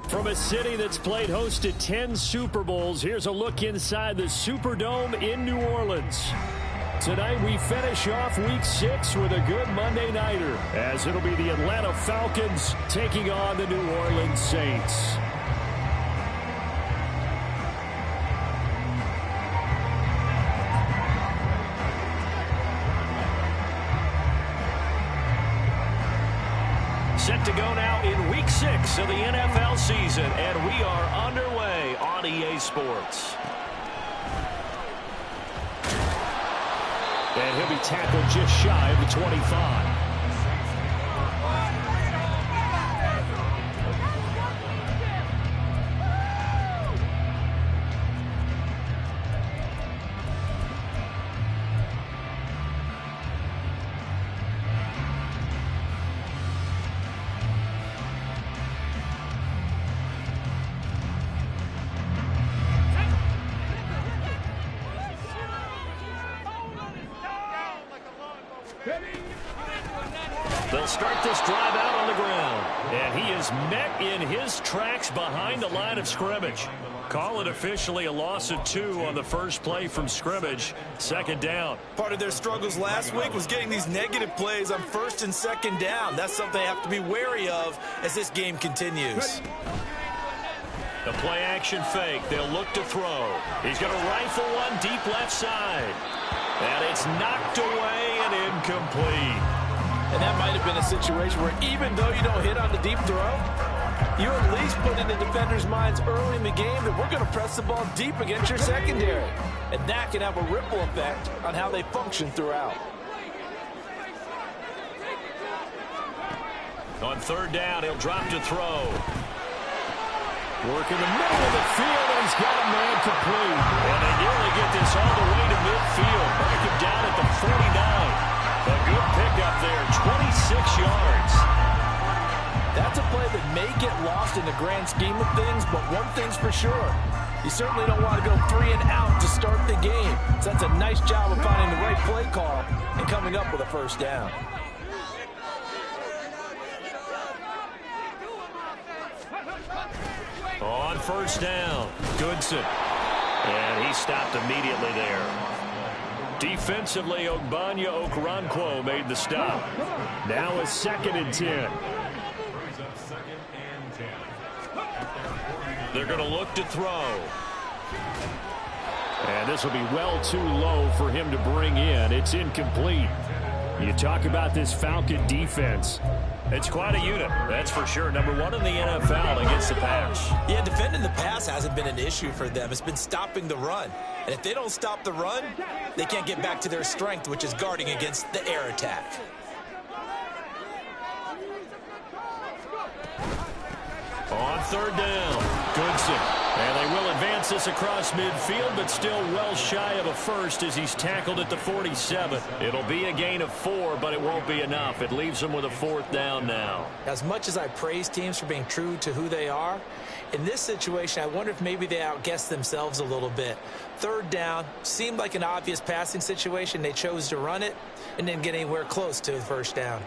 From a city that's played host to 10 Super Bowls, here's a look inside the Superdome in New Orleans. Tonight we finish off Week 6 with a good Monday nighter, as it'll be the Atlanta Falcons taking on the New Orleans Saints. Set to go now in Week 6 of the NFL season, and we are underway on EA Sports. And he'll be tackled just shy of the 25. They'll start this drive out on the ground. And he is met in his tracks behind the line of scrimmage. Call it officially a loss of 2 on the first play from scrimmage. Second down. Part of their struggles last week was getting these negative plays on first and second down. That's something they have to be wary of as this game continues. The play action fake. They'll look to throw. He's going to rifle one deep left side. And it's knocked away and incomplete. And that might have been a situation where even though you don't hit on the deep throw, you at least put in the defenders' minds early in the game that we're going to press the ball deep against your secondary. And that can have a ripple effect on how they function throughout. On third down, he'll drop to throw. Work in the middle of the field, and he's got a man complete. And they nearly get this all the way to midfield. Break him down at the 49. A good pickup there, 26 yards. That's a play that may get lost in the grand scheme of things, but one thing's for sure. You certainly don't want to go 3 and out to start the game. So that's a nice job of finding the right play call and coming up with a first down. On first down, Goodson. And he stopped immediately there. Defensively, Ogbanya Okoronkwo made the stop. Now a 2nd and 10. They're going to look to throw. And this will be well too low for him to bring in. It's incomplete. You talk about this Falcon defense. It's quite a unit, that's for sure. Number 1 in the NFL against the pass. Yeah, defending the pass hasn't been an issue for them. It's been stopping the run. And if they don't stop the run, they can't get back to their strength, which is guarding against the air attack. On third down, Goodson. And they will advance this across midfield, but still well shy of a first as he's tackled at the 47. It'll be a gain of 4, but it won't be enough. It leaves them with a 4th down now. As much as I praise teams for being true to who they are, in this situation, I wonder if maybe they outguessed themselves a little bit. Third down seemed like an obvious passing situation. They chose to run it and didn't get anywhere close to the first down.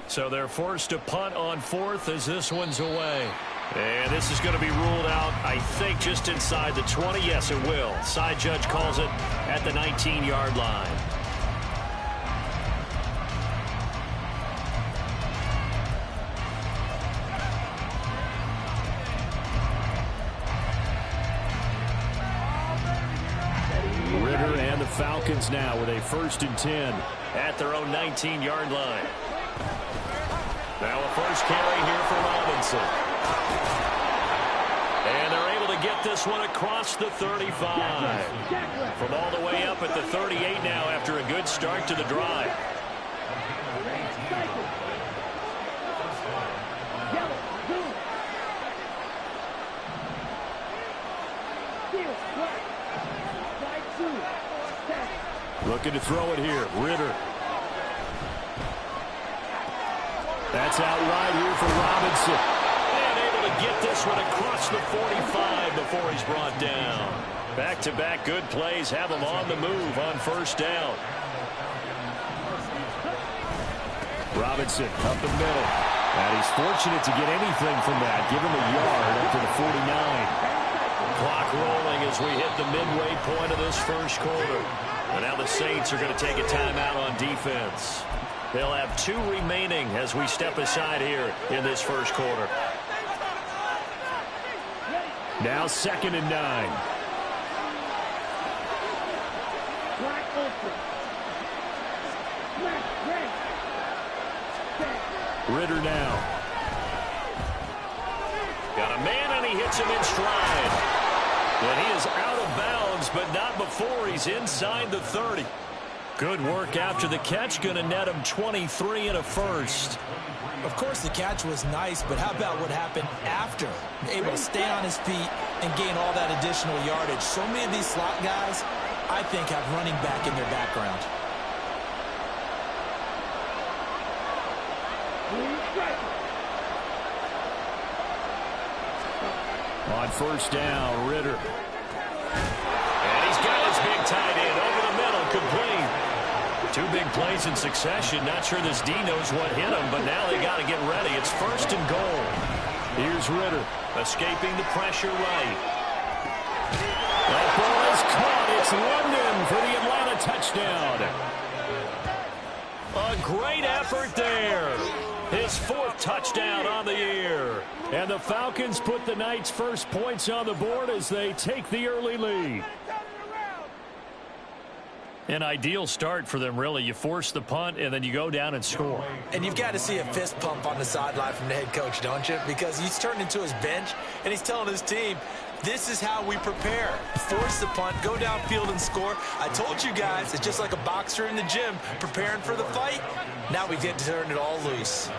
So they're forced to punt on 4th as this one's away. And this is going to be ruled out, I think, just inside the 20. Yes, it will. Side judge calls it at the 19-yard line. Ritter and the Falcons now with a 1st and 10 at their own 19-yard line. Now a first carry here for Robinson. And they're able to get this one across the 35. From all the way up at the 38 now after a good start to the drive. Looking to throw it here, Ritter. That's out wide here for Robinson. And able to get this one across the 45 before he's brought down. Back-to-back good plays have him on the move on first down. Robinson up the middle. And he's fortunate to get anything from that. Give him a yard up to the 49. Clock rolling as we hit the midway point of this first quarter. And now the Saints are going to take a timeout on defense. They'll have 2 remaining as we step aside here in this first quarter. Now 2nd and 9. Ritter now. Got a man, and he hits him in stride. And he is out of bounds, but not before he's inside the 30. Good work after the catch. Going to net him 23 and a first. Of course, the catch was nice, but how about what happened after? Able to stay on his feet and gain all that additional yardage. So many of these slot guys, I think, have running back in their background. On first down, Ritter. And he's got his big tight end over the middle, complete. 2 big plays in succession. Not sure this D knows what hit him, but now they got to get ready. It's 1st and goal. Here's Ritter, escaping the pressure right. That ball is caught. It's London for the Atlanta touchdown. A great effort there. His 4th touchdown on the year. And the Falcons put the Knights' first points on the board as they take the early lead. An ideal start for them, really. You force the punt, and then you go down and score. And you've got to see a fist pump on the sideline from the head coach, don't you? Because he's turned into his bench, and he's telling his team, this is how we prepare. Force the punt, go downfield and score. I told you guys, it's just like a boxer in the gym preparing for the fight. Now we get to turn it all loose.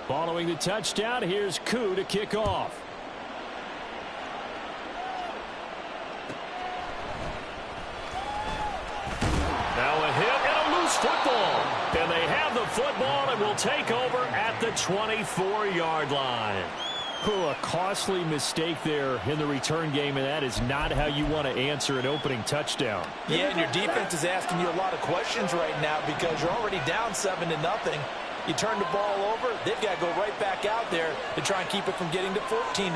Following the touchdown, here's Koo to kick off. Now a hit and a loose football. And they have the football and will take over at the 24-yard line. A costly mistake there in the return game, and that is not how you want to answer an opening touchdown. Yeah, and your defense is asking you a lot of questions right now because you're already down 7-0. You turn the ball over, they've got to go right back out there to try and keep it from getting to 14-0.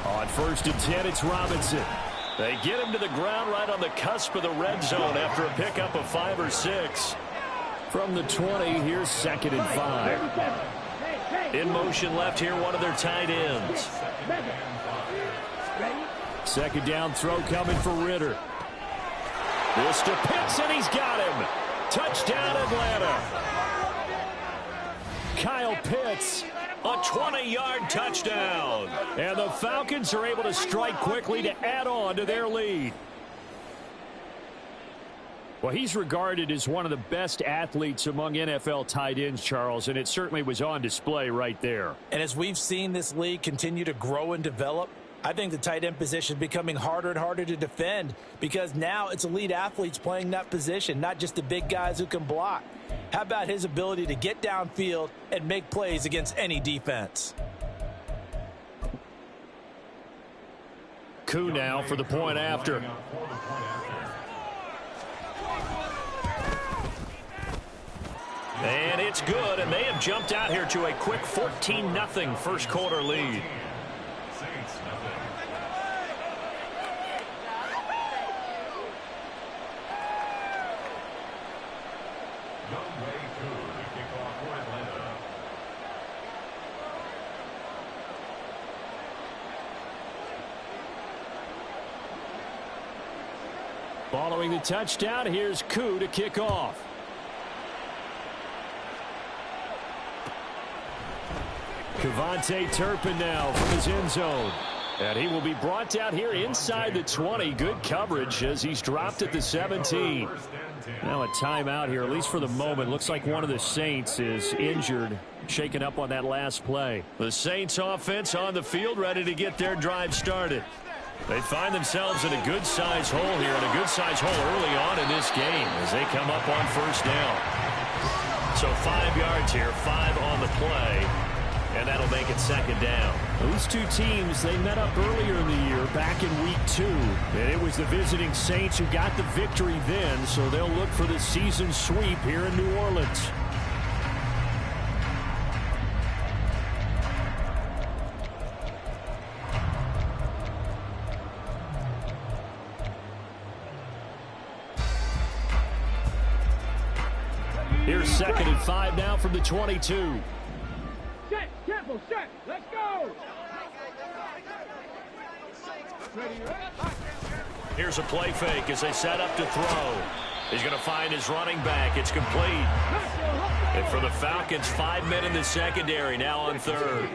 On 1st and 10, it's Robinson. They get him to the ground right on the cusp of the red zone after a pickup of 5 or 6. From the 20, here's 2nd and 5. In motion left here, one of their tight ends. 2nd down throw coming for Ritter. This to Pitts, and he's got him. Touchdown, Atlanta. Kyle Pitts, a 20-yard touchdown. And the Falcons are able to strike quickly to add on to their lead. Well, he's regarded as one of the best athletes among NFL tight ends, Charles, and it certainly was on display right there. And as we've seen this league continue to grow and develop, I think the tight end position is becoming harder and harder to defend because now it's elite athletes playing that position, not just the big guys who can block. How about his ability to get downfield and make plays against any defense? Koo now for the point after. And it's good, and they have jumped out here to a quick 14-0 first quarter lead. Following the touchdown, here's Koo to kick off. Kevontae Turpin now from his end zone. And he will be brought down here inside the 20. Good coverage as he's dropped at the 17. Now a timeout here, at least for the moment. Looks like one of the Saints is injured, shaken up on that last play. The Saints offense on the field, ready to get their drive started. They find themselves in a good-sized hole here, and a good-sized hole early on in this game as they come up on first down. So 5 yards here, 5 on the play, and that'll that'll make it second down. Those two teams, they met up earlier in the year, back in week 2. And it was the visiting Saints who got the victory then, so they'll look for the season sweep here in New Orleans. Here's 2nd and 5 now from the 22. Set, careful, set, let's go! Here's a play fake as they set up to throw. He's going to find his running back. It's complete. And for the Falcons, 5 men in the secondary now on 3rd.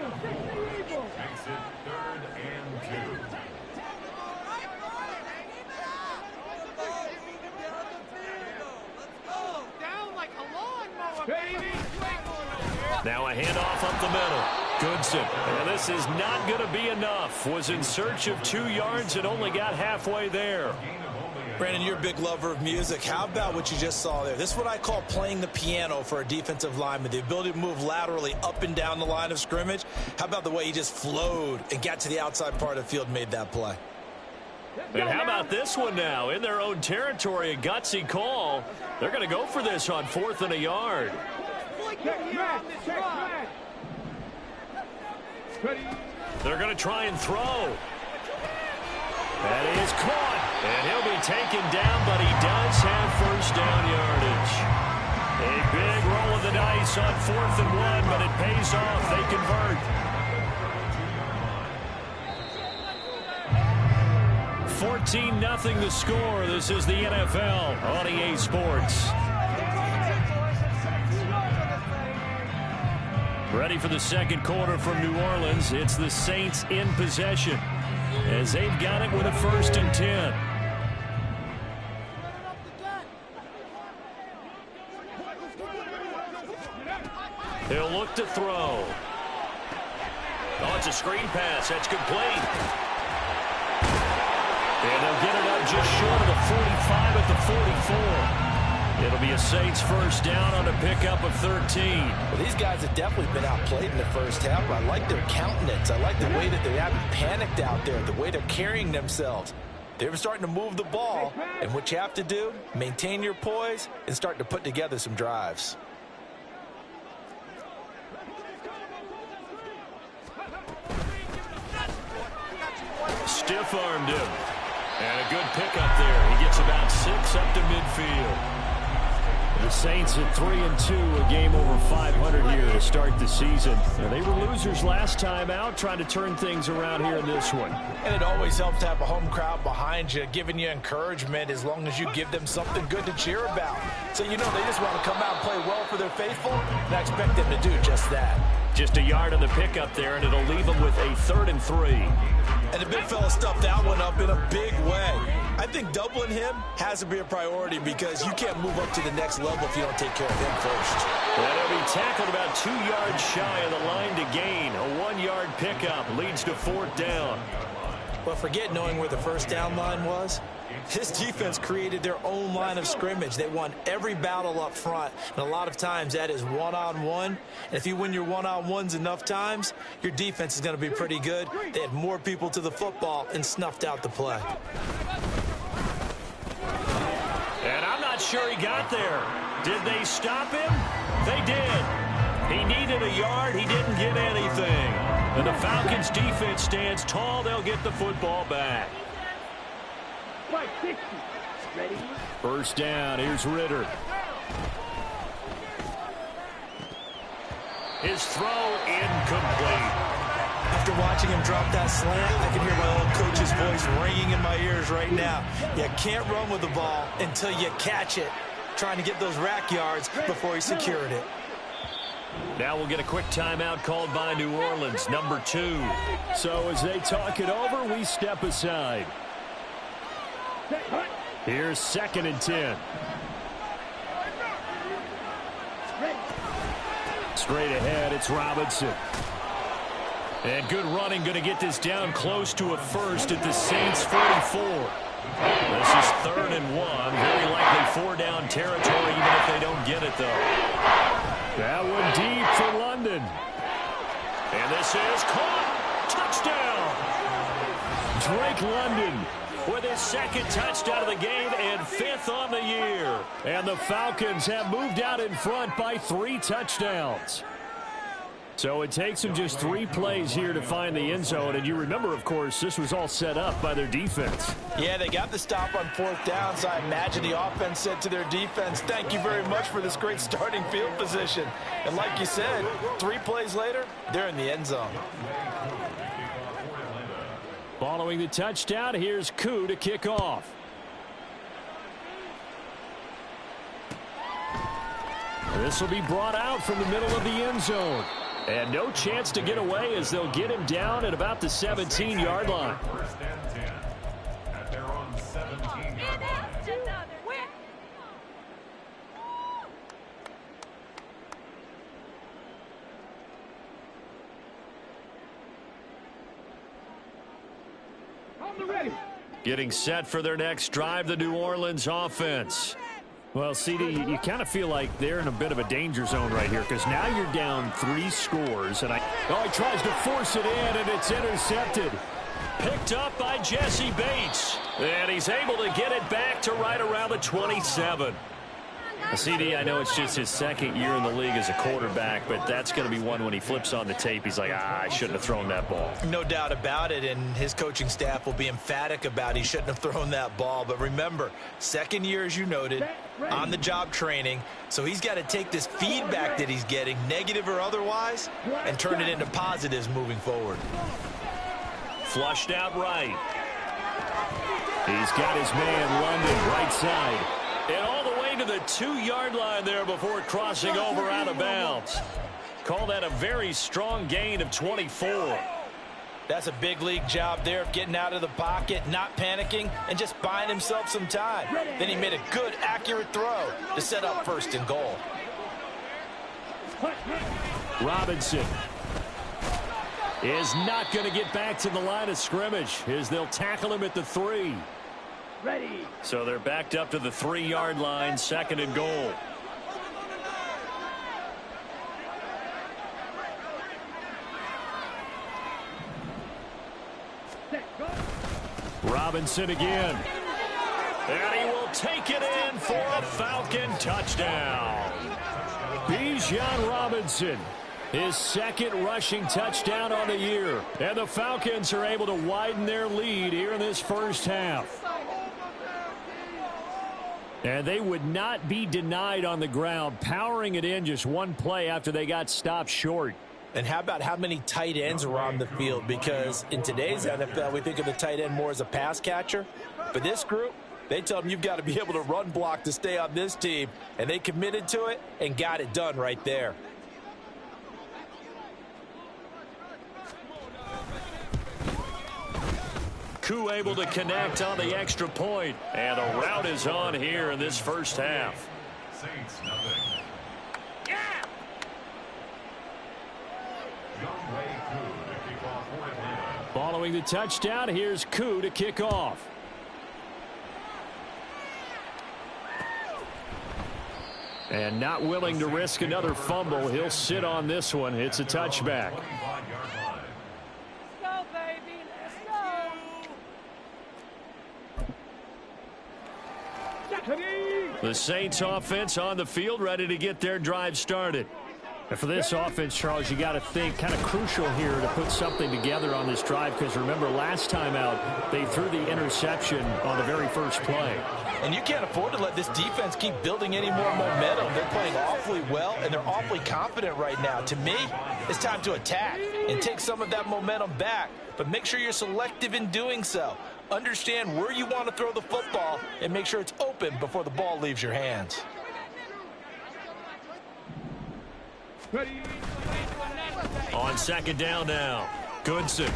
Now a handoff up the middle. Goodson. And this is not going to be enough. Was in search of 2 yards and only got halfway there. Brandon, you're a big lover of music. How about what you just saw there? This is what I call playing the piano for a defensive lineman. The ability to move laterally up and down the line of scrimmage. How about the way he just flowed and got to the outside part of the field and made that play? And how about this one now? In their own territory, a gutsy call. They're going to go for this on 4th and a yard. They're going to try and throw. That is caught. And he'll be taken down, but he does have first down yardage. A big roll of the dice on 4th and 1, but it pays off. They convert. 14-0 the score. This is the NFL on EA Sports. Ready for the second quarter from New Orleans. It's the Saints in possession as they've got it with a 1st and 10. He'll look to throw. Oh, it's a screen pass. That's complete. And they'll get it up just short of the 45 at the 44. It'll be a Saints first down on a pickup of 13. Well, these guys have definitely been outplayed in the first half. I like their countenance. I like the way that they haven't panicked out there, the way they're carrying themselves. They're starting to move the ball, and what you have to do, maintain your poise and start to put together some drives. Stiff-armed him. And a good pickup there. He gets about 6 up to midfield. The Saints at 3-2, a game over 500 here to start the season. Now, they were losers last time out, trying to turn things around here in this one. And it always helps to have a home crowd behind you, giving you encouragement as long as you give them something good to cheer about. So you know they just want to come out and play well for their faithful, and I expect them to do just that. Just a yard on the pickup there, and it'll leave them with a 3rd and 3. And the big fella stuffed that one up in a big way. I think doubling him has to be a priority because you can't move up to the next level if you don't take care of him first. And he'll be tackled about 2 yards shy of the line to gain. A 1-yard pickup leads to 4th down. But forget knowing where the first down line was. This defense created their own line of scrimmage. They won every battle up front, and a lot of times that is one-on-one. And if you win your one-on-ones enough times, your defense is going to be pretty good. They had more people to the football and snuffed out the play. And I'm not sure he got there. Did they stop him? They did. He needed a yard. He didn't get anything. And the Falcons' defense stands tall. They'll get the football back. First down. Here's Ritter. His throw incomplete. After watching him drop that slant, I can hear my old coach's voice ringing in my ears right now. You can't run with the ball until you catch it. Trying to get those rack yards before he secured it. Now we'll get a quick timeout called by New Orleans, number 2. So as they talk it over, we step aside. Here's 2nd and 10. Straight ahead, it's Robinson. And good running, going to get this down close to a first at the Saints' 44. This is 3rd and 1. Very likely 4-down territory, even if they don't get it, though. That one deep for London. And this is caught. Touchdown. Drake London with his second touchdown of the game and 5th on the year. And the Falcons have moved out in front by 3 touchdowns. So it takes them just 3 plays here to find the end zone. And you remember, of course, this was all set up by their defense. Yeah, they got the stop on 4th down, so I imagine the offense said to their defense, thank you very much for this great starting field position. And like you said, 3 plays later, they're in the end zone. Following the touchdown, here's Koo to kick off. This will be brought out from the middle of the end zone. And no chance to get away as they'll get him down at about the 17-yard line. Getting set for their next drive, the New Orleans offense. Well, CD, you kind of feel like they're in a bit of a danger zone right here because now you're down 3 scores. And he tries to force it in, and it's intercepted. Picked up by Jesse Bates. And he's able to get it back to right around the 27. CD, I know it's just his 2nd year in the league as a quarterback, but that's going to be one when he flips on the tape. He's like, I shouldn't have thrown that ball. No doubt about it, and his coaching staff will be emphatic about he shouldn't have thrown that ball. But remember, 2nd year, as you noted, on-the-job training, so he's got to take this feedback that he's getting, negative or otherwise, and turn it into positives moving forward. Flushed out right. He's got his man, London, right side. And all the way to the 2-yard line there before crossing over out of bounds. Call that a very strong gain of 24. That's a big league job there of getting out of the pocket, not panicking, and just buying himself some time. Then he made a good, accurate throw to set up 1st and goal. Robinson is not going to get back to the line of scrimmage as they'll tackle him at the 3. Ready. So they're backed up to the 3-yard line, 2nd and goal. Robinson again. And he will take it in for a Falcon touchdown. Bijan Robinson, his 2nd rushing touchdown on the year. And the Falcons are able to widen their lead here in this first half. And they would not be denied on the ground, powering it in just 1 play after they got stopped short. And how about how many tight ends are on the field? Because in today's NFL, we think of the tight end more as a pass catcher. But this group, they tell them you've got to be able to run block to stay on this team. And they committed to it and got it done right there. Koo able to connect on the extra point. And the route is on here in this first half. Following the touchdown, here's Koo to kick off. And not willing to risk another fumble, he'll sit on this one. It's a touchback. The Saints offense on the field, ready to get their drive started. And for this offense, Charles, you got to think kind of crucial here to put something together on this drive, because remember last time out they threw the interception on the very first play. And you can't afford to let this defense keep building any more momentum. They're playing awfully well, and they're awfully confident right now. To me, it's time to attack and take some of that momentum back, but make sure you're selective in doing so. Understand where you want to throw the football and make sure it's open before the ball leaves your hands. On 2nd down now, Goodson.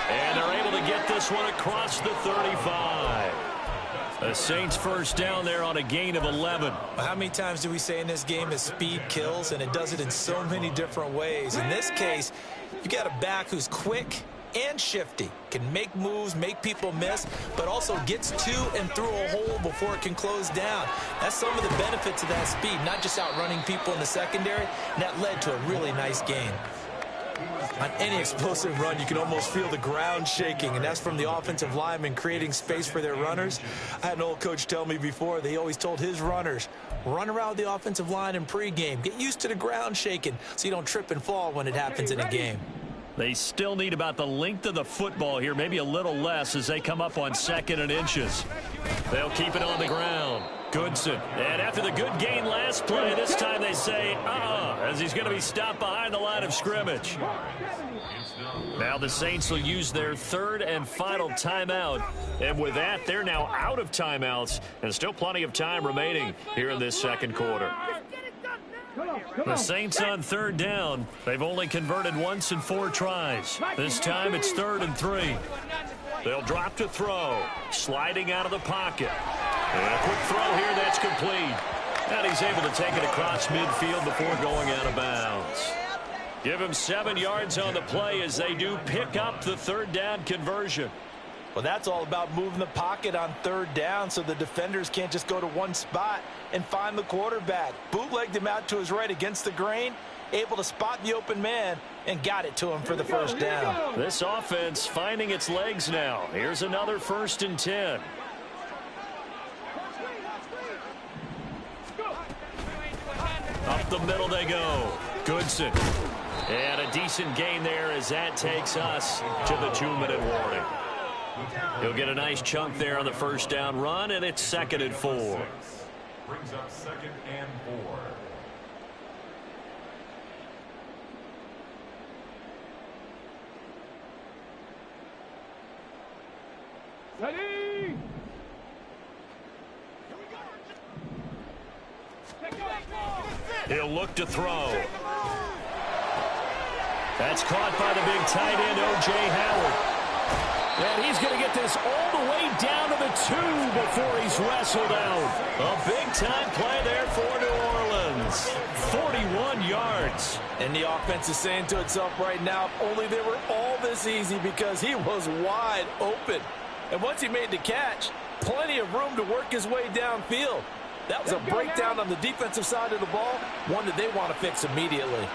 And they're able to get this one across the 35. The Saints first down there on a gain of 11. How many times do we say in this game that speed kills, and it does it in so many different ways? In this case, you got a back who's quick and shifty, can make moves, make people miss, but also gets to and through a hole before it can close down. That's some of the benefits of that speed, not just outrunning people in the secondary, and that led to a really nice gain. On any explosive run, you can almost feel the ground shaking, and that's from the offensive linemen creating space for their runners. I had an old coach tell me before, they always told his runners, run around the offensive line in pregame. Get used to the ground shaking so you don't trip and fall when it happens in a game. They still need about the length of the football here, maybe a little less as they come up on 2nd and inches. They'll keep it on the ground. Goodson. And after the good gain last play, this time they say, as he's going to be stopped behind the line of scrimmage. Now the Saints will use their 3rd and final timeout. And with that, they're now out of timeouts and still plenty of time remaining here in this 2nd quarter. The Saints on 3rd down. They've only converted once in 4 tries. This time it's 3rd and 3. They'll drop to throw. Sliding out of the pocket. And a quick throw here that's complete. And he's able to take it across midfield before going out of bounds. Give him 7 yards on the play as they do pick up the 3rd down conversion. Well, that's all about moving the pocket on 3rd down so the defenders can't just go to one spot and find the quarterback. Bootlegged him out to his right against the grain, able to spot the open man, and got it to him for the 1st down. This offense finding its legs now. Here's another 1st and 10. Up the middle they go. Goodson. And a decent gain there as that takes us to the 2-minute warning. He'll get a nice chunk there on the 1st down run, and it's 2nd and 4. Brings up 2nd and 4. Ready? He'll look to throw. That's caught by the big tight end, O.J. Howard. And he's going to get this all the way down to the 2 before he's wrestled out. A big-time play there for New Orleans. 41 yards. And the offense is saying to itself right now, only they were all this easy because he was wide open. And once he made the catch, plenty of room to work his way downfield. That was a breakdown on the defensive side of the ball, one that they want to fix immediately.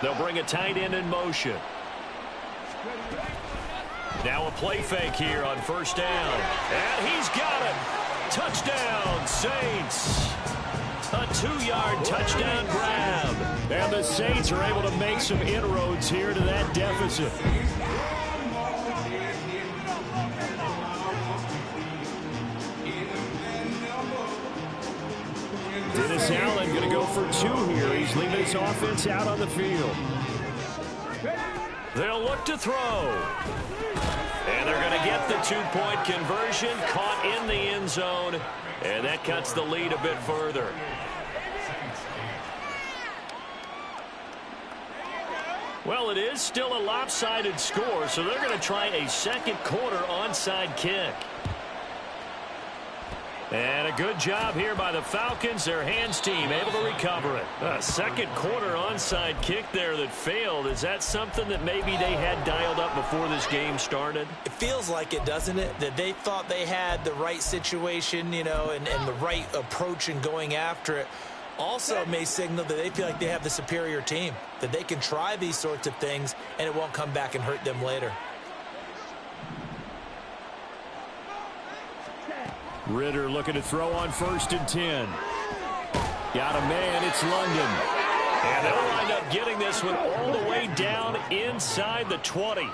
They'll bring a tight end in motion. Now a play fake here on 1st down. And he's got it. Touchdown, Saints. A 2-yard touchdown grab. And the Saints are able to make some inroads here to that deficit. Dennis Allen going to go for 2 here. He's leaving his offense out on the field. They'll look to throw. And they're going to get the 2-point conversion, caught in the end zone, and that cuts the lead a bit further. Well, it is still a lopsided score, so they're going to try a 2nd quarter onside kick. And a good job here by the Falcons, their hands team, able to recover it. A 2nd quarter onside kick there that failed. Is that something that maybe they had dialed up before this game started? It feels like it, doesn't it? That they thought they had the right situation, you know, and the right approach in going after it. Also may signal that they feel like they have the superior team, that they can try these sorts of things and it won't come back and hurt them later. Ritter looking to throw on 1st and 10. Got a man, it's London. And they'll wind up getting this one all the way down inside the 20.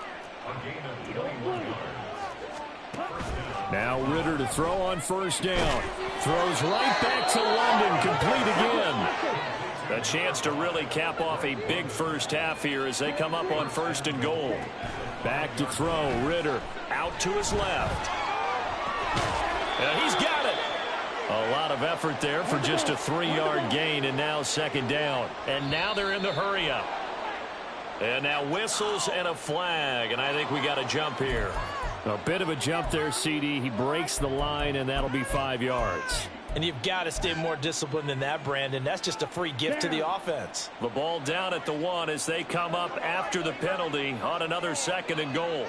Now Ritter to throw on 1st down. Throws right back to London, complete again. A chance to really cap off a big 1st half here as they come up on 1st and goal. Back to throw, Ritter out to his left. And he's got it. A lot of effort there for just a 3-yard gain, and now 2nd down. And now they're in the hurry-up. And now whistles and a flag, and I think we got a jump here. A bit of a jump there, CD. He breaks the line, and that'll be 5 yards. And you've got to stay more disciplined than that, Brandon. That's just a free gift to the offense. The ball down at the 1 as they come up after the penalty on another 2nd and goal.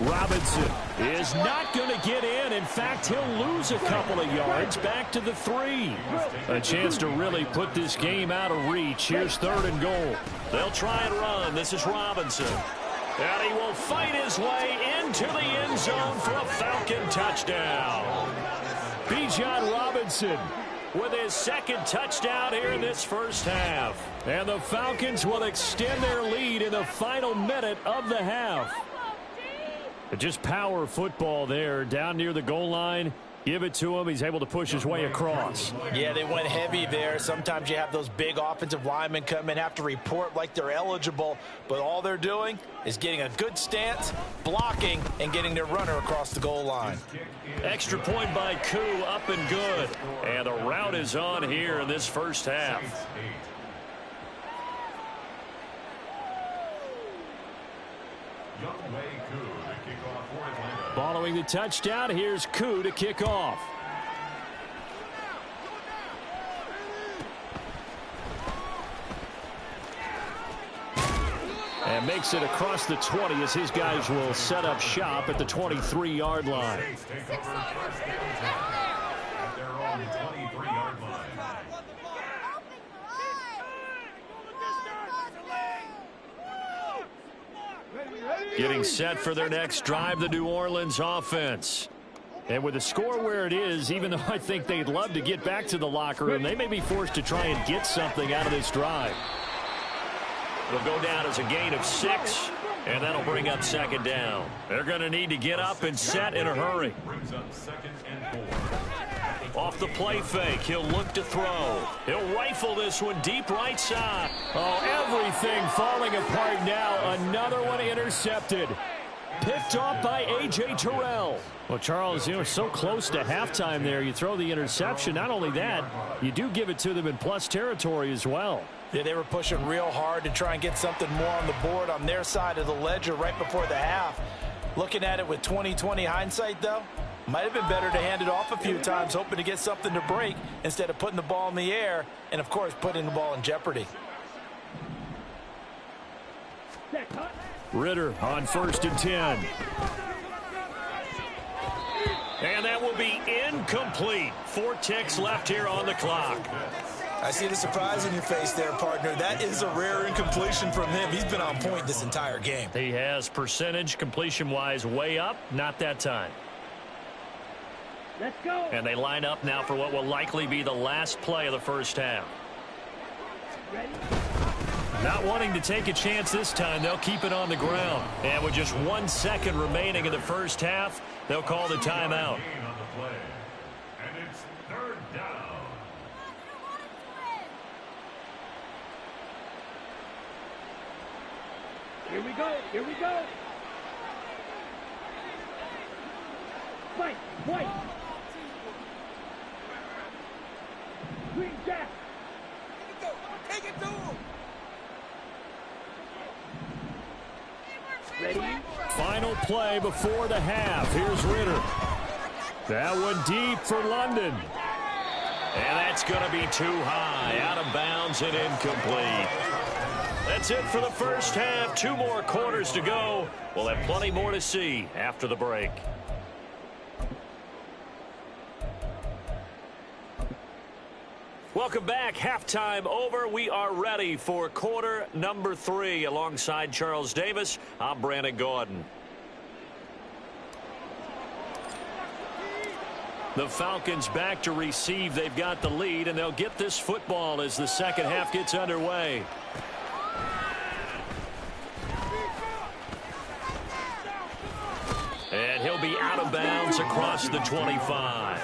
Robinson is not going to get in. In fact, he'll lose a couple of yards back to the 3. A chance to really put this game out of reach. Here's 3rd and goal. They'll try and run. This is Robinson. And he will fight his way into the end zone for a Falcon touchdown. Bijan Robinson with his 2nd touchdown here in this first half. And the Falcons will extend their lead in the final minute of the half. Just power football there down near the goal line. Give it to him. He's able to push his way across. Yeah, they went heavy there. Sometimes you have those big offensive linemen come in, have to report like they're eligible, but all they're doing is getting a good stance, blocking, and getting their runner across the goal line. Extra point by Koo, up and good. And the route is on here in this first half. Following the touchdown, here's Koo to kick off. And makes it across the 20 as his guys will set up shop at the 23-yard line. Getting set for their next drive, the New Orleans offense. And with the score where it is, even though I think they'd love to get back to the locker room, they may be forced to try and get something out of this drive. It'll go down as a gain of 6, and that'll bring up 2nd down. They're going to need to get up and set in a hurry. Off the play fake, he'll look to throw. He'll rifle this one deep right side. Oh, everything falling apart now. Another one intercepted. Picked off by A.J. Terrell. Well, Charles, you know, so close to halftime there. You throw the interception. Not only that, you do give it to them in plus territory as well. Yeah, they were pushing real hard to try and get something more on the board on their side of the ledger right before the half. Looking at it with 20/20 hindsight, though, might have been better to hand it off a few times, hoping to get something to break instead of putting the ball in the air and, of course, putting the ball in jeopardy. Ritter on 1st and 10. And that will be incomplete. 4 ticks left here on the clock. I see the surprise in your face there, partner. That is a rare incompletion from him. He's been on point this entire game. He has percentage completion-wise way up. Not that time. Let's go. And they line up now for what will likely be the last play of the first half. Ready? Not wanting to take a chance this time, they'll keep it on the ground. And with just 1 second remaining in the first half, they'll call the timeout. And it's 3rd down. Here we go. Here we go. Fight. White. Green Jack. Take it to him. Ready? Final play before the half. Here's Ritter. That one deep for London. And that's going to be too high. Out of bounds and incomplete. That's it for the first half. 2 more quarters to go. We'll have plenty more to see after the break. Welcome back. Halftime over. We are ready for quarter number 3. Alongside Charles Davis, I'm Brandon Gordon. The Falcons back to receive. They've got the lead, and they'll get this football as the second half gets underway. And he'll be out of bounds across the 25.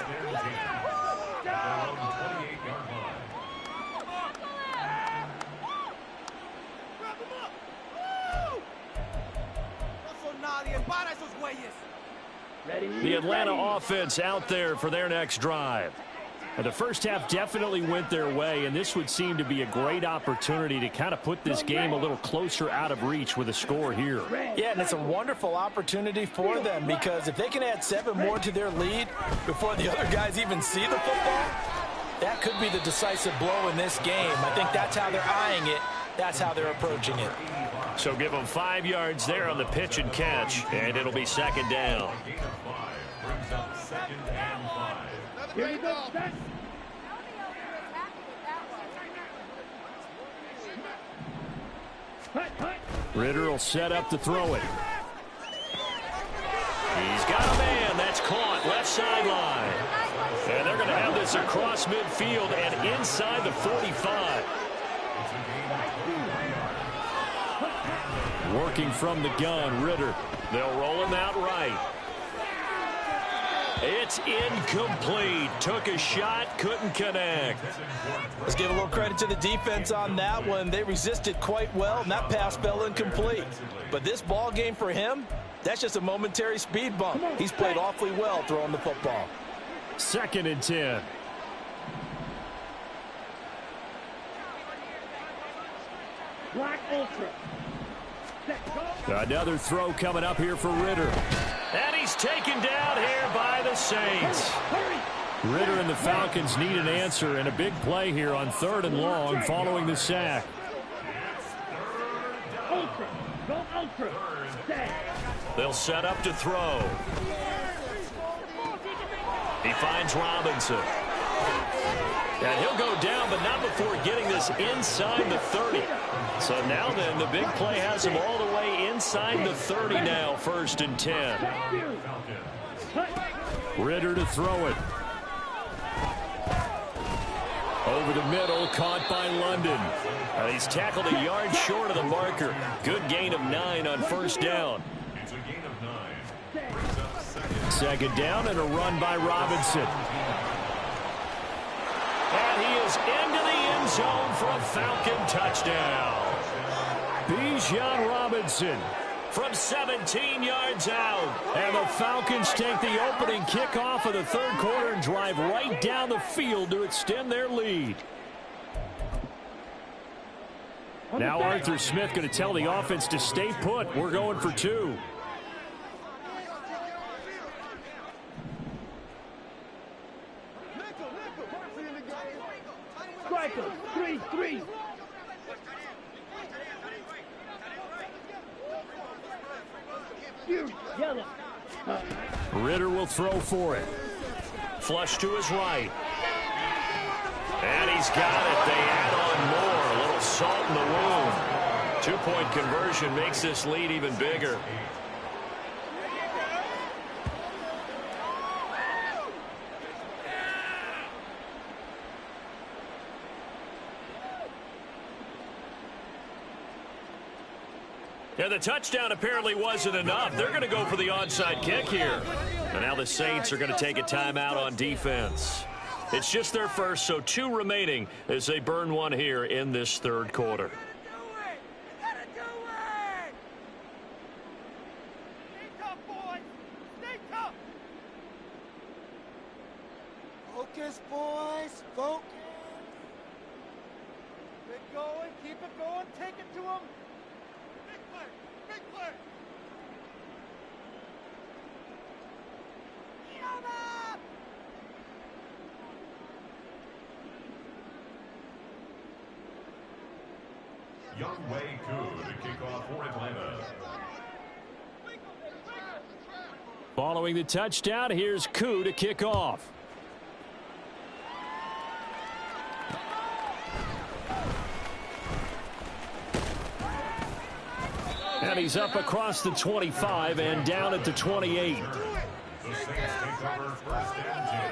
Ready? The Atlanta offense out there for their next drive. The first half definitely went their way, and this would seem to be a great opportunity to kind of put this game a little closer out of reach with a score here. Yeah, and it's a wonderful opportunity for them because if they can add 7 more to their lead before the other guys even see the football, that could be the decisive blow in this game. I think that's how they're eyeing it. That's how they're approaching it. So give them 5 yards there on the pitch and catch, and it'll be second down. Here we go, set. Ritter will set up to throw it. He's got a man. That's caught left sideline. And they're going to have this across midfield and inside the 45. Working from the gun, Ritter. They'll roll him out right. It's incomplete. Took a shot, couldn't connect. Let's give a little credit to the defense on that one. They resisted quite well, and that pass fell incomplete. But this ball game for him, that's just a momentary speed bump. He's played awfully well throwing the football. 2nd and 10. Black Ultra. Another throw coming up here for Ritter. And he's taken down here by the Saints. Ritter and the Falcons need an answer, and a big play here on 3rd and long following the sack. Ultra. Go Ultra. Stay. They'll set up to throw. He finds Robinson. And he'll go down, but not before getting this inside the 30. So now then, the big play has him all the way inside the 30 now, 1st and 10. Ritter to throw it. Over the middle, caught by London. He's tackled a yard short of the marker. Good gain of 9 on 1st down. It's a gain of 9. 2nd down and a run by Robinson. And he is into the end zone for a Falcon touchdown. Bijan Robinson from 17 yards out. And the Falcons take the opening kickoff of the 3rd quarter and drive right down the field to extend their lead. Now Arthur Smith going to tell the offense to stay put. We're going for 2. Striker. 3-3. Yellow. Ritter will throw for it. Flush to his right. And he's got it. They add on more. A little salt in the wound. 2-point conversion makes this lead even bigger. Yeah, the touchdown apparently wasn't enough. They're going to go for the onside kick here. And now the Saints are going to take a timeout on defense. It's just their first, so 2 remaining as they burn one here in this 3rd quarter. Focus, boys. Focus. Keep it going. Keep it going. Take it to them. Big play. Big play. Young Wei Koo to kick off for Atlanta. Following the touchdown, here's Koo to kick off. And he's up across the 25 and down at the 28. The Saints take over 1st and 10.